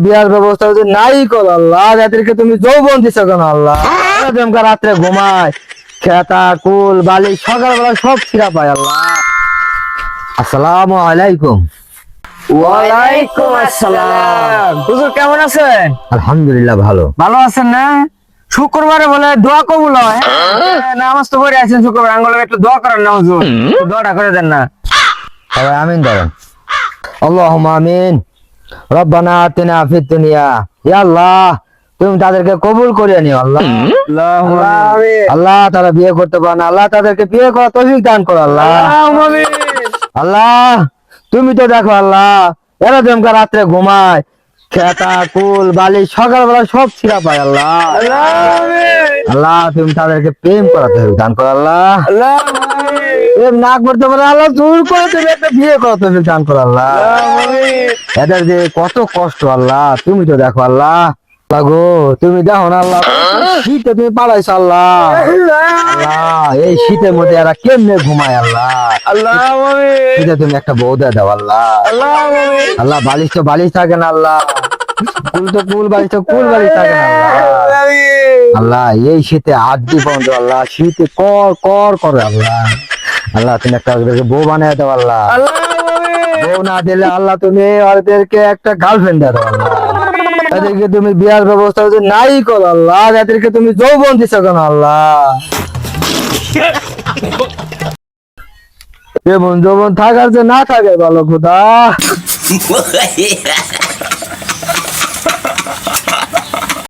বিয়ার ব্যবস্থা যদি নাই করো আল্লাহ, যাদেরকে তুমি যৌবন দিচ্ছ কেন আল্লাহ? তোমাকে রাত্রে ঘুমায় খেতা কুল বালি সকালবেলা সব ছিড়া পায় আল্লাহ। আসসালামু আলাইকুম। ওয়ালাইকুম আসসালাম। হুজুর কেমন আছেন? আলহামদুলিল্লাহ ভালো। ভালো আছেন না? শুক্রবারে বলে দোয়া কবুল হয়। নামাজ তো পড়ে আছেন শুক্রবার, আঙ্গুলে একটু দোয়া করেন না হুজুর, একটু দোয়াটা করে দেন না। সবাই আমিন ধরেন। আল্লাহুম্মা আমিন। রব্বানা আতিনা ফিদ দুনিয়া। ইয়া আল্লাহ, তুমি তাদেরকে কবুল করে নিও আল্লাহ। আল্লাহ তারা বিয়ে করতে পারে না, আল্লাহ তাদেরকে বিয়ে করার তৌফিক দান করো আল্লাহ। আল্লাহ তুমি তো দেখো আল্লাহ, এরা তোমাকে রাত্রে ঘুমায় খেতা কুল বালি সকালবেলা সব ছিড়া পায় আল্লাহ। আল্লাহ তুমি তাদেরকে প্রেম করাতে হবে দান করো আল্লাহ। প্রেম না করতে পারে আল্লাহ দূর করে তুমি একটা বিয়ে করাতে হবে দান করো আল্লাহ। এদের যে কত কষ্ট আল্লাহ তুমি তো দেখো আল্লাহ। আল্লাহ গো তুমি দেখো না আল্লাহ, শীতে তুমি পালাইছো আল্লাহ। আল্লাহ এই শীতের মধ্যে এরা কেমনে ঘুমায় আল্লাহ। শীতে তুমি একটা বউ দিয়ে দাও আল্লাহ। আল্লাহ বালিশ তো বালিশ থাকে না আল্লাহ, কুল তো কুল বালিশ তো কুল বালিশ থাকে না আল্লাহ। আল্লাহ এই শীতে আড্ডি বন্ধ আল্লাহ, শীতে কর কর করে আল্লাহ। আল্লাহ তুমি একটা বউ বানিয়ে দাও আল্লাহ। বউ না দিলে আল্লাহ তুমি ওদেরকে একটা গার্লফ্রেন্ড দিয়ে দাও আল্লাহ। এদেরকে তুমি বিয়ার ব্যবস্থা যদি নাই করো আল্লাহ, এদেরকে তুমি যৌবন দিচ্ছ কেন আল্লাহ? যেমন যৌবন থাকার যে না থাকে ভালো খোদা।